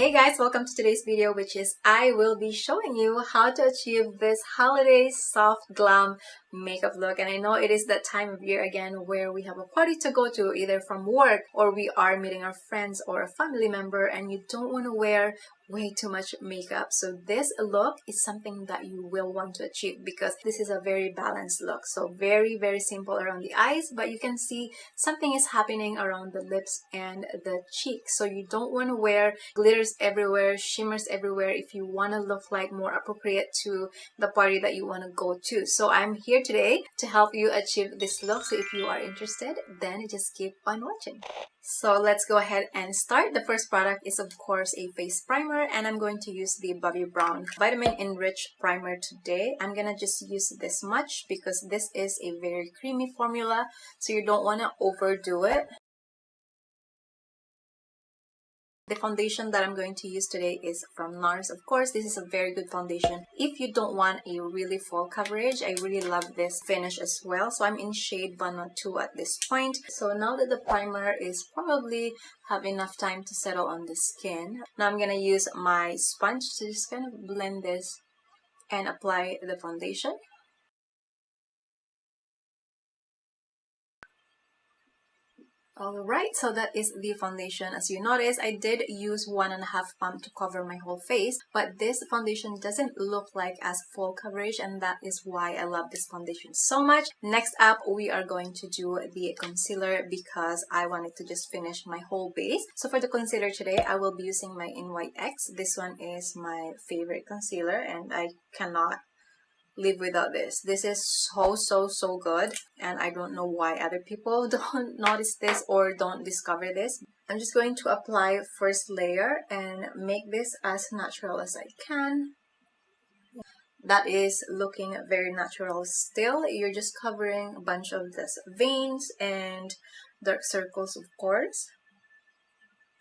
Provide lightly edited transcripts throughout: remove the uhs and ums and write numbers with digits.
Hey guys, welcome to today's video, which is I will be showing you how to achieve this holiday soft glam makeup look. And I know it is that time of year again where we have a party to go to, either from work or we are meeting our friends or a family member, and you don't want to wear way too much makeup. So this look is something that you will want to achieve because this is a very balanced look. So very simple around the eyes, but you can see something is happening around the lips and the cheeks. So you don't want to wear glitters everywhere, shimmers everywhere if you want to look like more appropriate to the party that you want to go to. So I'm here today to help you achieve this look. So if you are interested, then just keep on watching. So let's go ahead and start. The first product is of course a face primer, and I'm going to use the Bobbi Brown Vitamin Enriched Primer today. I'm gonna just use this much because this is a very creamy formula, so you don't want to overdo it. The foundation that I'm going to use today is from NARS. Of course, this is a very good foundation if you don't want a really full coverage. I really love this finish as well. So I'm in shade Vanuatu at this point. So now that the primer is probably have enough time to settle on the skin, now I'm going to use my sponge to just kind of blend this and apply the foundation. Alright, so that is the foundation. As you notice, I did use 1.5 pump to cover my whole face, but this foundation doesn't look like as full coverage, and that is why I love this foundation so much. Next up, we are going to do the concealer because I wanted to just finish my whole base. So for the concealer today, I will be using my NYX. This one is my favorite concealer and I cannot live without this. This is so good, and I don't know why other people don't notice this or don't discover this. I'm just going to apply first layer and make this as natural as I can. That is looking very natural still. You're just covering a bunch of this veins and dark circles, of course.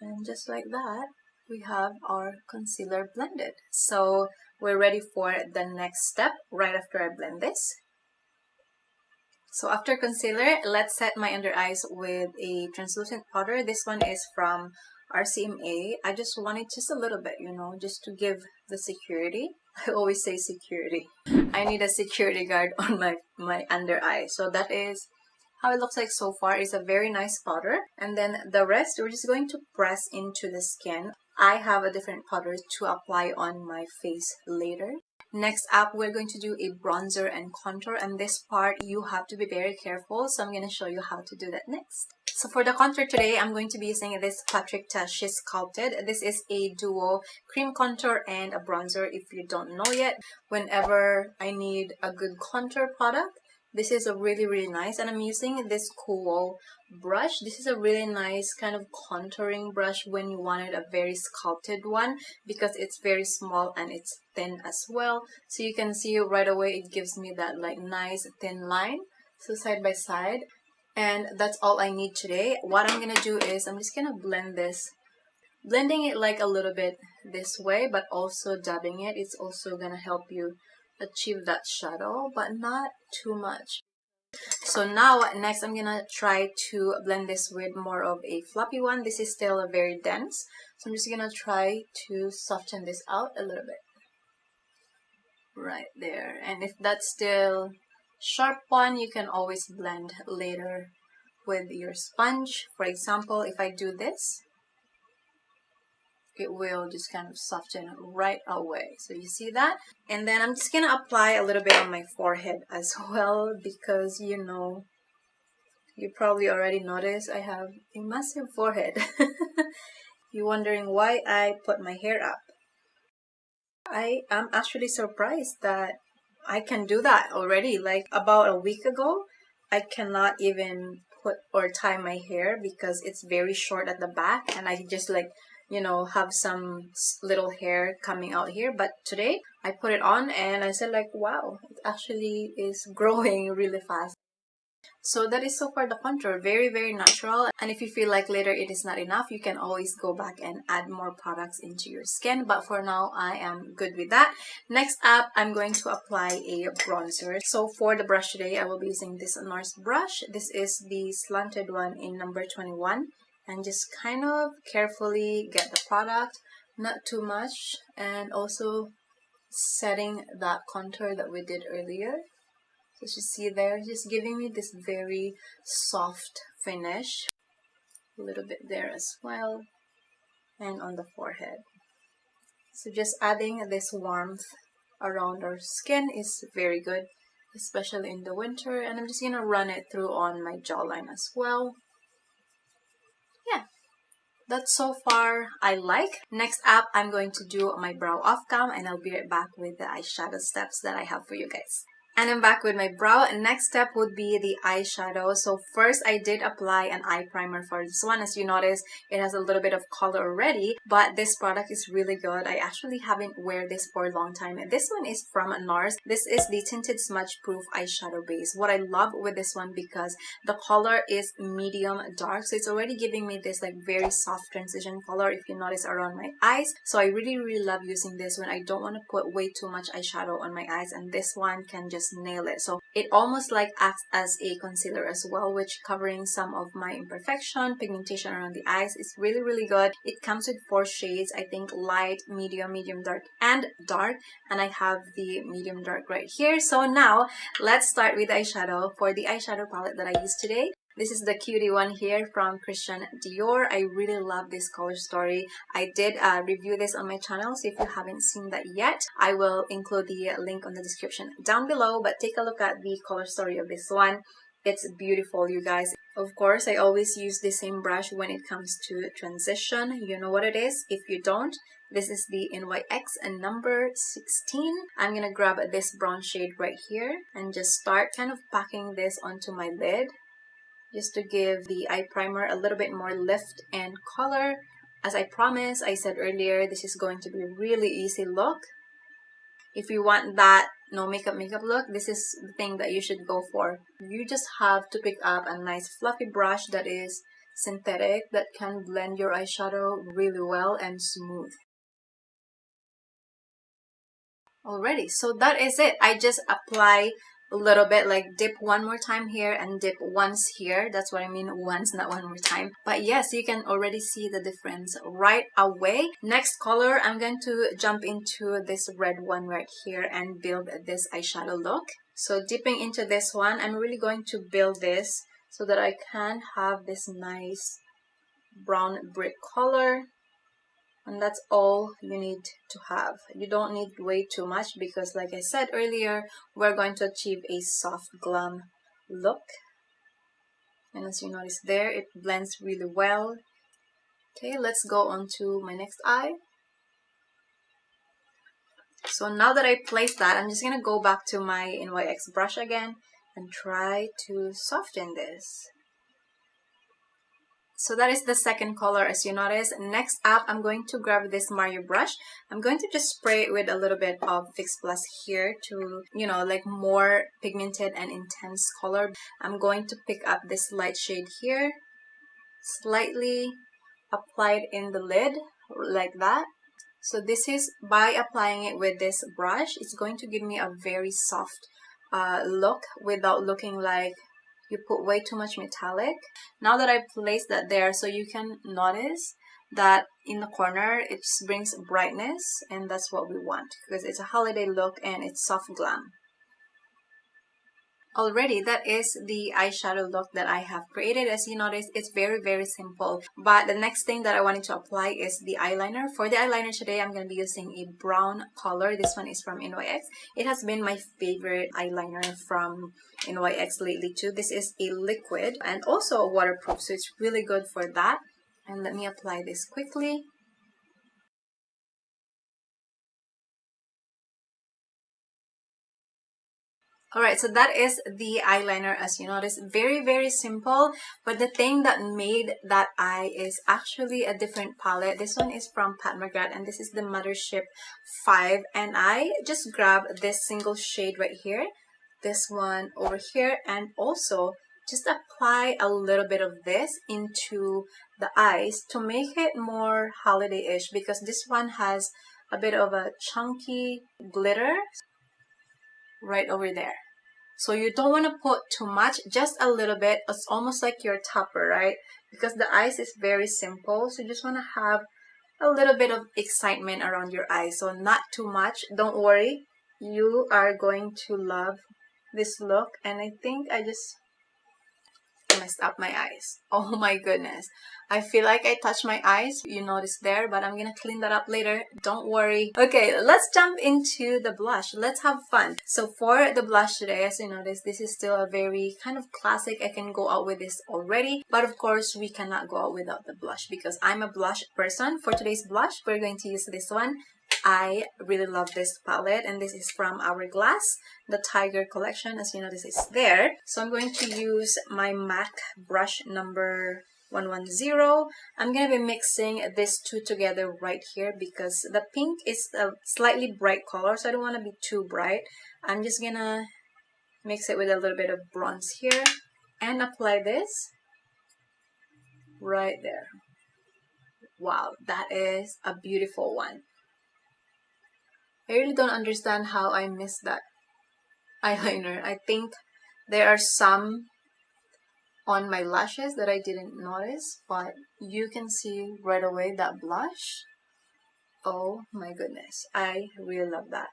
And just like that, we have our concealer blended. So we're ready for the next step right after I blend this. So after concealer, let's set my under eyes with a translucent powder. This one is from RCMA. I just want it just a little bit, you know, just to give the security. I always say security. I need a security guard on my under eye. So that is how it looks like so far. It's a very nice powder. And then the rest, we're just going to press into the skin. I have a different powder to apply on my face later. Next up, we're going to do a bronzer and contour, and this part you have to be very careful, so I'm going to show you how to do that next. So for the contour today, I'm going to be using this Patrick Tashi Sculpted. This is a duo cream contour and a bronzer. If you don't know yet, whenever I need a good contour product, this is a really nice, and I'm using this cool brush. This is a really nice kind of contouring brush when you wanted a very sculpted one because it's very small and it's thin as well. So you can see right away it gives me that like nice thin line. So side by side. And that's all I need today. What I'm gonna do is I'm just gonna blend this. Blending it like a little bit this way, but also dabbing it. It's also gonna help you achieve that shadow, but not too much. So now next I'm gonna try to blend this with more of a fluffy one. This is still a very dense, so I'm just gonna try to soften this out a little bit right there. And if that's still sharp one, you can always blend later with your sponge. For example, if I do this, it will just kind of soften right away. So you see that? And then I'm just gonna apply a little bit on my forehead as well because, you know, you probably already noticed I have a massive forehead. You're wondering why I put my hair up. I am actually surprised that I can do that already. Like about a week ago, I cannot even put or tie my hair because it's very short at the back, and I just like, you know, have some little hair coming out here. But today I put it on and I said like, wow, it actually is growing really fast. So that is so far the contour, very natural. And if you feel like later it is not enough, you can always go back and add more products into your skin. But for now, I am good with that. Next up, I'm going to apply a bronzer. So for the brush today, I will be using this NARS brush. This is the slanted one in number 21. And just kind of carefully get the product not too much, and also setting that contour that we did earlier. So as you see there, just giving me this very soft finish. A little bit there as well, and on the forehead. So just adding this warmth around our skin is very good, especially in the winter. And I'm just gonna run it through on my jawline as well. Yeah, that's so far I like. Next up, I'm going to do my brow off cam, and I'll be right back with the eyeshadow steps that I have for you guys. And I'm back with my brow. Next step would be the eyeshadow. So first, I did apply an eye primer for this one. As you notice, it has a little bit of color already, but this product is really good. I actually haven't wear this for a long time. This one is from NARS. This is the Tinted Smudge Proof Eyeshadow Base. What I love with this one, because the color is medium dark, so it's already giving me this like very soft transition color if you notice around my eyes. So I really love using this when I don't want to put way too much eyeshadow on my eyes, and this one can just nail it. So it almost like acts as a concealer as well, which covering some of my imperfection, pigmentation around the eyes. Is really good. It comes with 4 shades, I think light, medium dark, and dark, and I have the medium dark right here. So now let's start with eyeshadow. For the eyeshadow palette that I used today, this is the cutie one here from Christian Dior. I really love this color story. I did review this on my channel, so if you haven't seen that yet, I will include the link on the description down below. But take a look at the color story of this one. It's beautiful, you guys. Of course, I always use the same brush when it comes to transition. You know what it is. If you don't, this is the NYX and number 16. I'm gonna grab this brown shade right here and just start kind of packing this onto my lid, just to give the eye primer a little bit more lift and color. As I promised, I said earlier, this is going to be a really easy look. If you want that no makeup look, this is the thing that you should go for. You just have to pick up a nice fluffy brush that is synthetic, that can blend your eyeshadow really well and smooth. Already, so that is it. I just apply a little bit, like dip one more time here and dip once here. That's what I mean, once, not one more time. But yes, you can already see the difference right away. Next color, I'm going to jump into this red one right here and build this eyeshadow look. So dipping into this one, I'm really going to build this so that I can have this nice brown brick color. And that's all you need to have. You don't need way too much, because like I said earlier, we're going to achieve a soft glam look. And as you notice there, it blends really well. Okay, let's go on to my next eye. So now that I placed that, I'm just going to go back to my NYX brush again and try to soften this. So that is the second color, as you notice. Next up, I'm going to grab this Mario brush. I'm going to just spray it with a little bit of Fix Plus here to, you know, like more pigmented and intense color. I'm going to pick up this light shade here, slightly applied in the lid, like that. So this is, by applying it with this brush, it's going to give me a very soft look without looking like you put way too much metallic. Now that I placed that there, so you can notice that in the corner it just brings brightness, and that's what we want because it's a holiday look and it's soft glam. Already, that is the eyeshadow look that I have created. As you notice, it's very simple. But the next thing that I wanted to apply is the eyeliner. For the eyeliner today, I'm going to be using a brown color. This one is from NYX. It has been my favorite eyeliner from NYX lately too. This is a liquid and also waterproof, so it's really good for that. And let me apply this quickly. Alright, so that is the eyeliner. As you notice, very simple, but the thing that made that eye is actually a different palette. This one is from Pat McGrath, and this is the Mothership 5, and I just grabbed this single shade right here, this one over here, and also just apply a little bit of this into the eyes to make it more holiday-ish, because this one has a bit of a chunky glitter right over there. So you don't want to put too much, just a little bit. It's almost like your topper, right? Because the eyes is very simple, so you just want to have a little bit of excitement around your eyes. So not too much. Don't worry. You are going to love this look. And I think I just messed up my eyes. Oh my goodness. I feel like I touched my eyes. You notice there, but I'm gonna clean that up later. Don't worry. Okay, let's jump into the blush. Let's have fun. So for the blush today, as you notice, this is still a very kind of classic. I can go out with this already, but of course we cannot go out without the blush because I'm a blush person. For today's blush, we're going to use this one. I really love this palette, and this is from Hourglass, the Tiger collection. As you notice, it's there. So I'm going to use my MAC brush number 110. I'm going to be mixing these two together right here because the pink is a slightly bright color, so I don't want to be too bright. I'm just going to mix it with a little bit of bronze here and apply this right there. Wow, that is a beautiful one. I really don't understand how I missed that eyeliner. I think there are some on my lashes that I didn't notice, but you can see right away that blush. Oh my goodness, I really love that.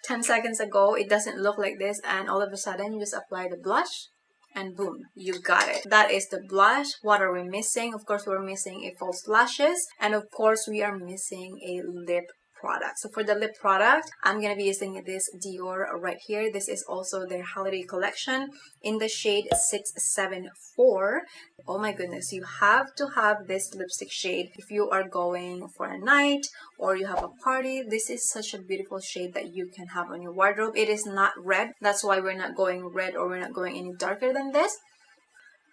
10 seconds ago, it doesn't look like this, and all of a sudden you just apply the blush and boom, you got it. That is the blush. What are we missing? Of course, we're missing a false lashes, and of course, we are missing a lip product. So for the lip product, I'm gonna be using this Dior right here. This is also their holiday collection in the shade 674. Oh my goodness, you have to have this lipstick shade if you are going for a night or you have a party. This is such a beautiful shade that you can have on your wardrobe. It is not red. That's why we're not going red, or we're not going any darker than this.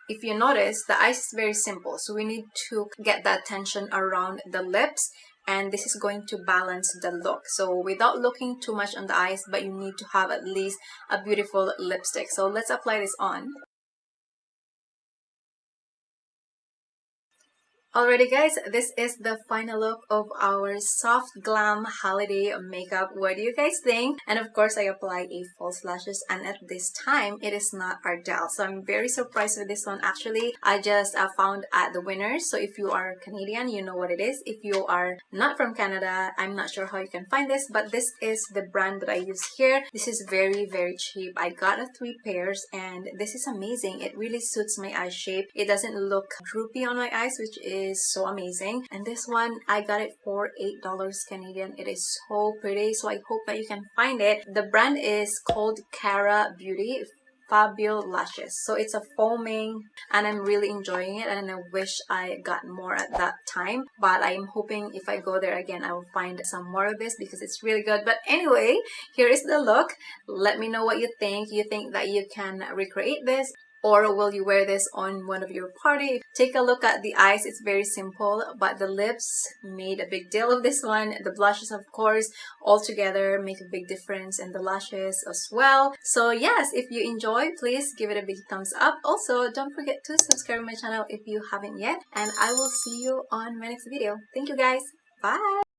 If you notice, the eyes is very simple, so we need to get the attention around the lips, and this is going to balance the look. So without looking too much on the eyes, but you need to have at least a beautiful lipstick. So let's apply this on. Alrighty guys, this is the final look of our soft glam holiday makeup. What do you guys think? And of course, I applied a false lashes, and at this time, it is not Ardell. So I'm very surprised with this one. Actually, I just found at the Winners. So if you are Canadian, you know what it is. If you are not from Canada, I'm not sure how you can find this, but this is the brand that I use here. This is very, very cheap. I got 3 pairs, and this is amazing. It really suits my eye shape. It doesn't look droopy on my eyes, which is so amazing. And this one, I got it for $8 Canadian. It is so pretty, so I hope that you can find it. The brand is called Cara Beauty FABULASHES. So it's a foaming, and I'm really enjoying it, and I wish I got more at that time, but I'm hoping if I go there again, I will find some more of this because it's really good. But anyway, here is the look. Let me know what you think. You think that you can recreate this, or will you wear this on one of your party? Take a look at the eyes. It's very simple, but the lips made a big deal of this one. The blushes, of course, all together make a big difference, and the lashes as well. So yes, if you enjoy, please give it a big thumbs up. Also, don't forget to subscribe to my channel if you haven't yet, and I will see you on my next video. Thank you guys. Bye!